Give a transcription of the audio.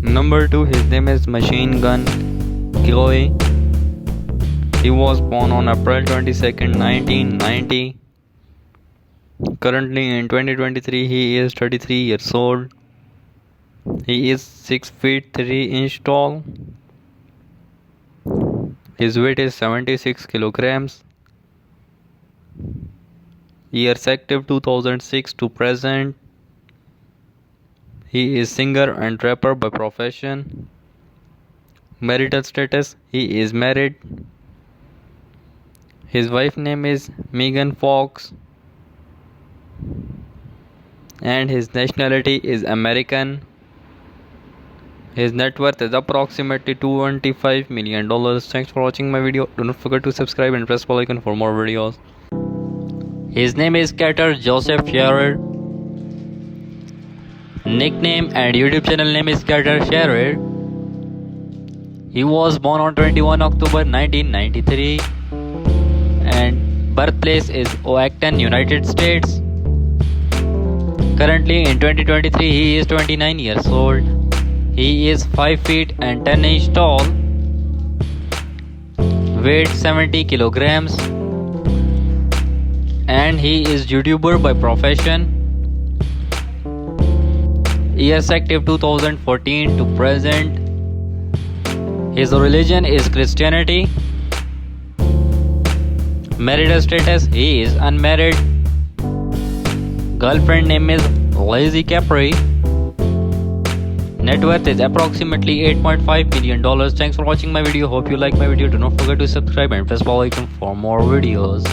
Number 2, his name is Machine Gun Kelly. He was born on April 22nd, 1990. Currently in 2023, he is 33 years old. He is 6 feet 3 inch tall. His weight is 76 kilograms. Years active 2006 to present. He is singer and rapper by profession. Marital status, he is married. His wife name is Megan Fox. And his nationality is American. His net worth is approximately $25 million. Thanks for watching my video. Do not forget to subscribe and press bell icon for more videos. His name is Carter Joseph Sherrod. Nickname and YouTube channel name is Carter Sherrod. He was born on 21 October 1993 and birthplace is Oakton, United States. Currently in 2023 he is 29 years old. He is 5 feet and 10 inch tall. Weight 70 kilograms. And he is YouTuber by profession. Years active 2014 to present. His religion is Christianity. Marital status, he is unmarried. Girlfriend name is Lazy Capri. Net worth is approximately $8.5 million. Thanks for watching my video. Hope you like my video. Do not forget to subscribe and press bell icon for more videos.